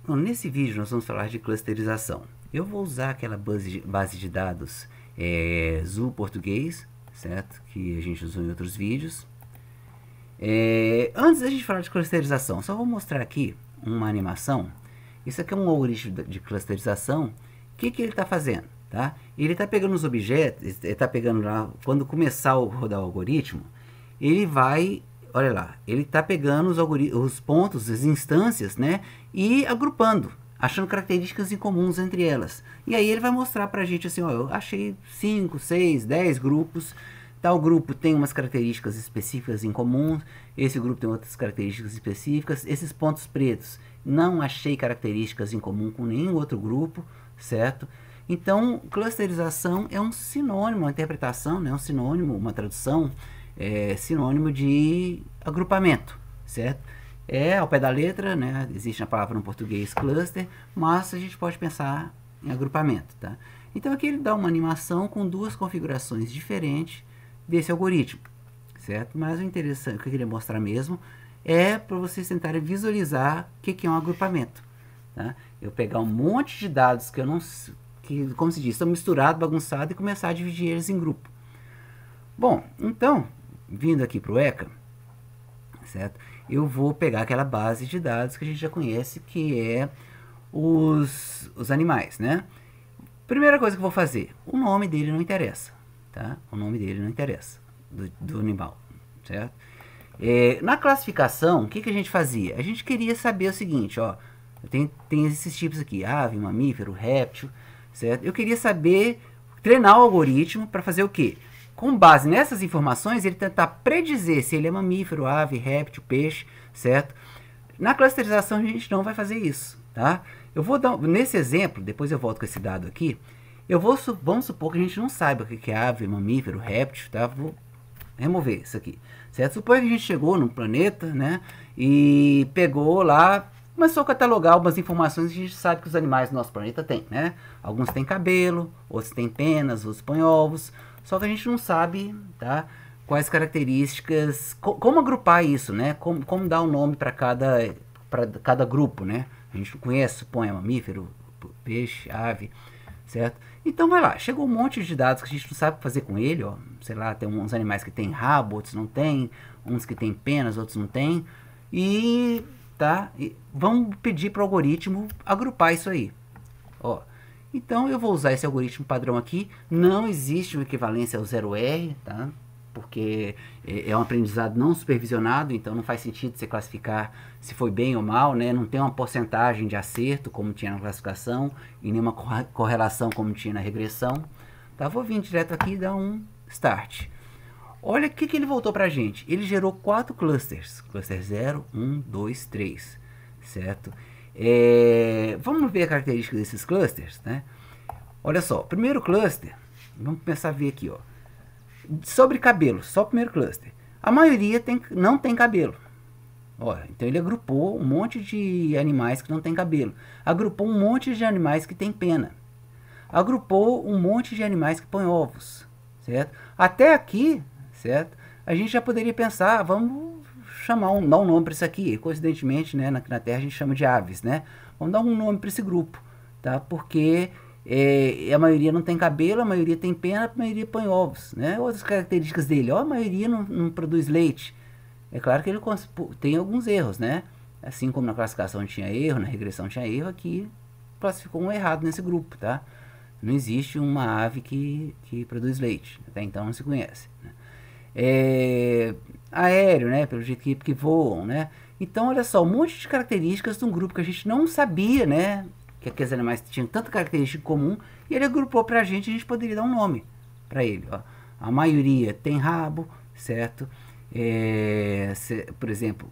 Bom, nesse vídeo nós vamos falar de clusterização. Eu vou usar aquela base de dados Zoo Português, certo? Que a gente usou em outros vídeos. Antes da gente falar de clusterização, só vou mostrar aqui uma animação. Isso aqui é um algoritmo de clusterização. O que ele está fazendo? Tá? Ele está pegando os objetos, ele está pegando lá, quando começar a rodar o algoritmo, ele vai, olha lá, ele está pegando os pontos, as instâncias, né, e agrupando, achando características em comuns entre elas. E aí ele vai mostrar para a gente assim, ó, eu achei 5, 6, 10 grupos, tal grupo tem umas características específicas em comum, esse grupo tem outras características específicas, esses pontos pretos, não achei características em comum com nenhum outro grupo, certo? Então, clusterização é um sinônimo, uma interpretação, né, um sinônimo, uma tradução, sinônimo de agrupamento, certo? Ao pé da letra, né, existe a palavra no português cluster, mas a gente pode pensar em agrupamento, tá? Então, aqui ele dá uma animação com duas configurações diferentes desse algoritmo, certo? Mas o interessante, o que eu queria mostrar mesmo, é para vocês tentarem visualizar o que é um agrupamento, tá? Eu pegar um monte de dados que eu não... que, como se diz, estão misturados, bagunçados, e começar a dividir eles em grupo. Bom, então, vindo aqui para o ECA, certo? Eu vou pegar aquela base de dados que a gente já conhece, que é os animais, né? Primeira coisa que eu vou fazer, o nome dele não interessa, tá? O nome dele não interessa, do animal, certo? Na classificação, o que a gente fazia? A gente queria saber o seguinte, ó, tem esses tipos aqui, ave, mamífero, réptil, certo? Eu queria saber, treinar o algoritmo para fazer o quê? Com base nessas informações, ele tentar predizer se ele é mamífero, ave, réptil, peixe, certo? Na clusterização a gente não vai fazer isso, tá? Eu vou dar, nesse exemplo, depois eu volto com esse dado aqui, vamos supor que a gente não saiba o que é ave, mamífero, réptil, tá? Vou remover isso aqui, certo? Supõe que a gente chegou num planeta, né? E pegou lá, começou a catalogar algumas informações que a gente sabe que os animais do nosso planeta têm, né? Alguns têm cabelo, outros têm penas, outros põem ovos, só que a gente não sabe, tá? Quais características, como agrupar isso, né? Como dar um nome para cada grupo, né? A gente não conhece, supõe, mamífero, peixe, ave, certo? Então vai lá, chegou um monte de dados que a gente não sabe o que fazer com ele, ó. Sei lá, tem uns animais que tem rabo, outros não tem, uns que tem penas, outros não tem, e tá? E vamos pedir para o algoritmo agrupar isso aí. Ó, então eu vou usar esse algoritmo padrão aqui. Não existe uma equivalência ao 0R, tá? Porque é um aprendizado não supervisionado, então não faz sentido você classificar se foi bem ou mal, né? Não tem uma porcentagem de acerto como tinha na classificação e nenhuma correlação como tinha na regressão. Tá? Vou vir direto aqui e dar um start. Olha o que ele voltou para a gente. Ele gerou 4 clusters. Cluster 0, 1, 2, 3. Certo? Vamos ver a característica desses clusters, né? Olha só, primeiro cluster, vamos começar a ver aqui, ó. Sobre cabelo, só o primeiro cluster. A maioria não tem cabelo. Ó, então ele agrupou um monte de animais que não tem cabelo. Agrupou um monte de animais que tem pena. Agrupou um monte de animais que põem ovos. Certo? Até aqui, certo? A gente já poderia pensar, vamos chamar dar um nome para isso aqui. Coincidentemente, né, na Terra a gente chama de aves, né? Vamos dar um nome para esse grupo, tá? Porque a maioria não tem cabelo, a maioria tem pena, a maioria põe ovos, né? Outras características dele, ó, a maioria não produz leite. É claro que ele tem alguns erros, né? Assim como na classificação tinha erro, na regressão tinha erro, aqui classificou um errado nesse grupo, tá? Não existe uma ave que produz leite, até então não se conhece, né? Aéreo, né? Pelo jeito que voam, né? Então, olha só, um monte de características de um grupo que a gente não sabia, né? Que aqueles animais tinham tanta característica comum, e ele agrupou pra gente, a gente poderia dar um nome para ele, ó. A maioria tem rabo, certo? Por exemplo,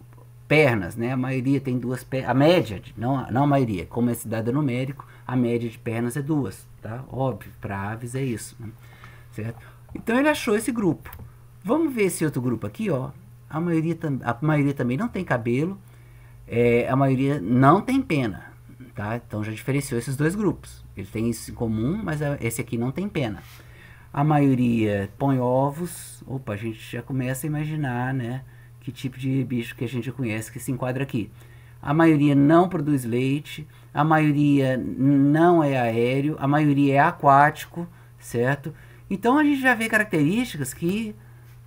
pernas, né? A maioria tem 2 pernas, a média, não a maioria, como esse dado é numérico, a média de pernas é 2, tá? Óbvio, para aves é isso, né? Certo? Então ele achou esse grupo. Vamos ver esse outro grupo aqui, ó. A maioria também não tem cabelo, a maioria não tem pena, tá? Então já diferenciou esses dois grupos. Ele tem isso em comum, mas esse aqui não tem pena. A maioria põe ovos. Opa, a gente já começa a imaginar, né, que tipo de bicho que a gente conhece que se enquadra aqui. a maioria não produz leite, a maioria não é aéreo, a maioria é aquático, certo? Então a gente já vê características que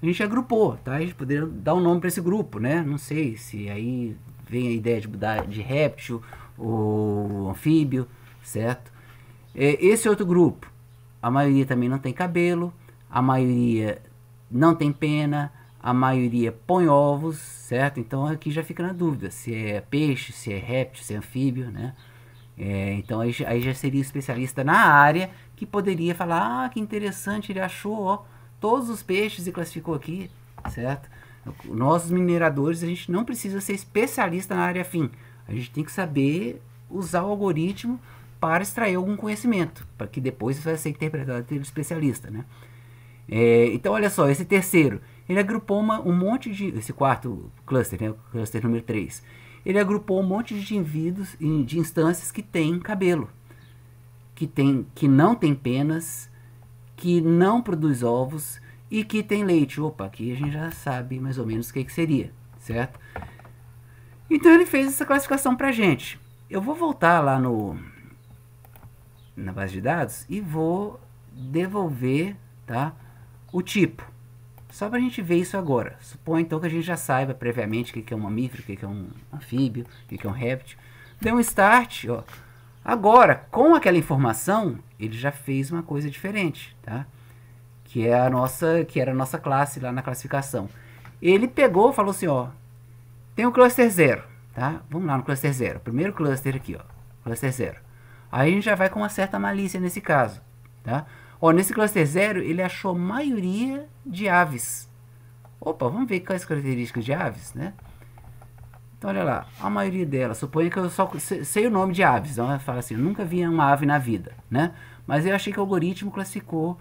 a gente agrupou, tá? A gente poderia dar um nome para esse grupo, né? Não sei se aí vem a ideia de mudar de réptil ou anfíbio, certo? Esse outro grupo, a maioria também não tem cabelo, a maioria não tem pena, a maioria põe ovos, certo? Então aqui já fica na dúvida se é peixe, se é réptil, se é anfíbio, né? Então aí já seria especialista na área que poderia falar, ah, que interessante, ele achou, ó, todos os peixes e classificou aqui, certo? Nós mineradores, a gente não precisa ser especialista na área fim, a gente tem que saber usar o algoritmo para extrair algum conhecimento, para que depois isso vai ser interpretado pelo especialista, né? Então olha só, esse terceiro, ele agrupou um monte de, esse quarto cluster, né, o cluster número 3, ele agrupou um monte de indivíduos, de instâncias que têm cabelo, que não tem penas, que não produz ovos e que tem leite. Opa, aqui a gente já sabe mais ou menos o que seria, certo? Então ele fez essa classificação pra gente. Eu vou voltar lá na base de dados e vou devolver, tá, o tipo. Só para a gente ver isso agora. Suponha então que a gente já saiba previamente o que é um mamífero, o que é um anfíbio, o que é um réptil. Deu um start, ó. Agora, com aquela informação, ele já fez uma coisa diferente, tá? Que era a nossa classe lá na classificação. Ele pegou e falou assim, ó, tem o cluster 0, tá? Vamos lá no cluster 0. Primeiro cluster aqui, ó, cluster 0. Aí a gente já vai com uma certa malícia nesse caso, tá? Ó, nesse cluster 0, ele achou maioria de aves. Opa, vamos ver quais características de aves, né? Então, olha lá, a maioria delas. Suponha que eu só sei o nome de aves. Então, eu falo assim, eu nunca vi uma ave na vida, né? Mas eu achei que o algoritmo classificou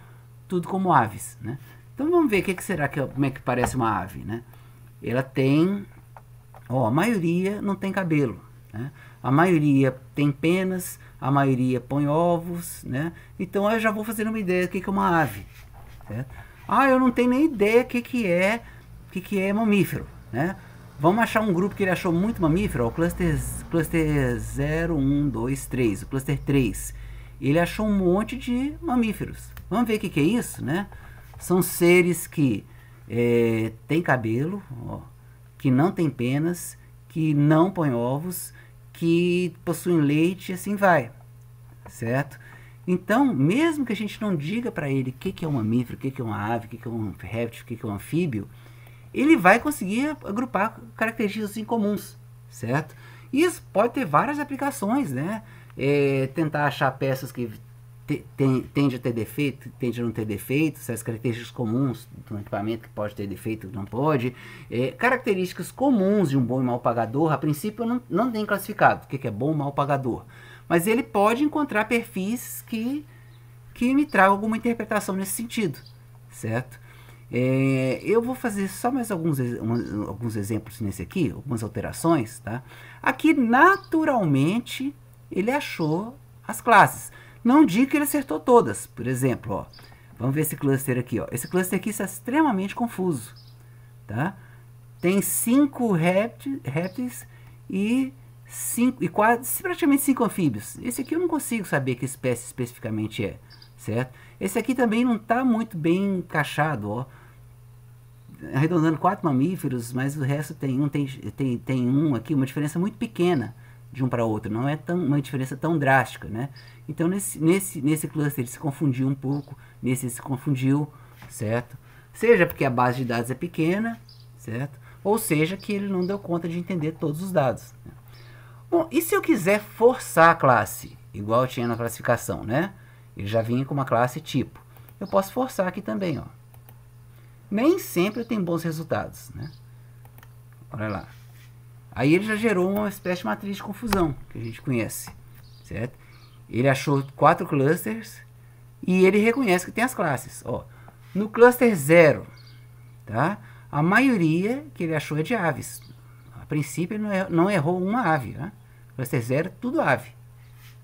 tudo como aves, né? Então, vamos ver o que será, como é que parece uma ave, né? Ela tem, ó, a maioria não tem cabelo, né? A maioria tem penas, a maioria põe ovos, né? Então eu já vou fazendo uma ideia do que é uma ave, certo? Ah, eu não tenho nem ideia do que é mamífero, né? Vamos achar um grupo que ele achou muito mamífero, ó, o cluster 0, 1, 2, 3, o cluster 3. Ele achou um monte de mamíferos. Vamos ver o que é isso, né? São seres que têm cabelo, ó, que não tem penas, que não põem ovos, que possuem leite e assim vai, certo? Então, mesmo que a gente não diga para ele o que é um mamífero, o que é uma ave, o que é um réptil, o que é um anfíbio, ele vai conseguir agrupar características incomuns, certo? E isso pode ter várias aplicações, né? Tentar achar peças que tende a ter defeito, tende a não ter defeito, essas características comuns de um equipamento que pode ter defeito, não pode. Características comuns de um bom e mau pagador, a princípio não tem classificado o que é bom e mau pagador. Mas ele pode encontrar perfis que me tragam alguma interpretação nesse sentido, certo? Eu vou fazer só mais alguns exemplos nesse aqui, algumas alterações, tá? Aqui, naturalmente, ele achou as classes. Não digo que ele acertou todas. Por exemplo, ó, vamos ver esse cluster aqui. Ó. Esse cluster aqui está extremamente confuso, tá? Tem 5 répteis e praticamente 5 anfíbios. Esse aqui eu não consigo saber que espécie especificamente é, certo? Esse aqui também não está muito bem encaixado, ó. Arredondando 4 mamíferos, mas o resto tem um aqui, uma diferença muito pequena de um para outro, não é uma diferença tão drástica, né? Então nesse cluster ele se confundiu um pouco, nesse ele se confundiu, certo? Seja porque a base de dados é pequena, certo? Ou seja que ele não deu conta de entender todos os dados. Bom, e se eu quiser forçar a classe, igual eu tinha na classificação, né? Ele já vinha com uma classe tipo. Eu posso forçar aqui também, ó. Nem sempre eu tenho bons resultados, né? Olha lá. Aí ele já gerou uma espécie de matriz de confusão, que a gente conhece, certo? Ele achou 4 clusters e ele reconhece que tem as classes. Ó, no cluster 0, tá? A maioria que ele achou é de aves. A princípio ele não errou uma ave, né? Cluster 0, tudo ave,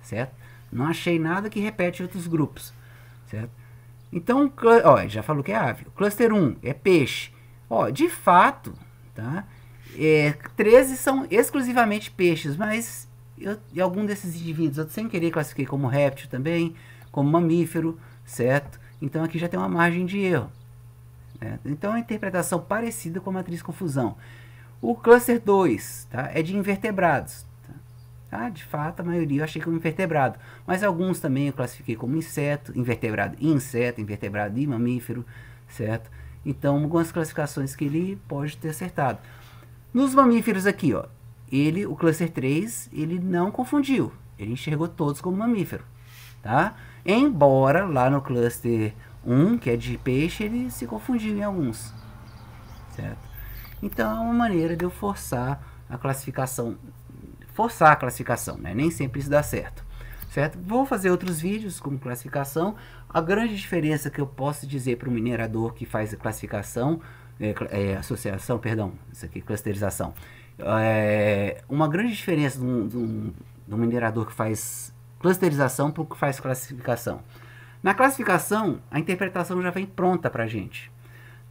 certo? Não achei nada que repete outros grupos, certo? Então, ó, já falou que é ave. O cluster 1 é peixe. Ó, de fato, tá? 13 são exclusivamente peixes, mas e algum desses indivíduos eu sem querer classifiquei como réptil também, como mamífero, certo? Então aqui já tem uma margem de erro. Então é uma interpretação parecida com a matriz confusão. O cluster 2, tá, é de invertebrados. Tá? De fato, a maioria eu achei como invertebrado, mas alguns também eu classifiquei como inseto, invertebrado e inseto, invertebrado e mamífero, certo? Então, algumas classificações que ele pode ter acertado. Nos mamíferos aqui, ó, o cluster 3, ele não confundiu, ele enxergou todos como mamífero, tá? Embora lá no cluster 1, que é de peixe, ele se confundiu em alguns, certo? Então é uma maneira de eu forçar a classificação, né? Nem sempre isso dá certo, certo? Vou fazer outros vídeos com classificação. A grande diferença que eu posso dizer para o minerador que faz a classificação, associação, perdão, isso aqui, clusterização. Uma grande diferença do minerador que faz clusterização para o que faz classificação. Na classificação, a interpretação já vem pronta para a gente.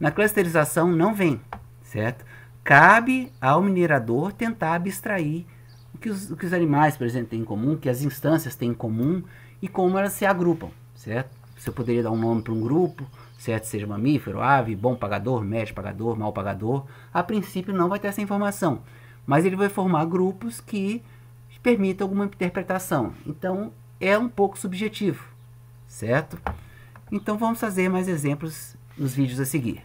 Na clusterização, não vem, certo? Cabe ao minerador tentar abstrair o que os animais, por exemplo, têm em comum, que as instâncias têm em comum e como elas se agrupam, certo? Você poderia dar um nome para um grupo, certo? Seja mamífero, ave, bom pagador, médio pagador, mau pagador. A princípio não vai ter essa informação, mas ele vai formar grupos que permitam alguma interpretação. Então é um pouco subjetivo, certo? Então vamos fazer mais exemplos nos vídeos a seguir.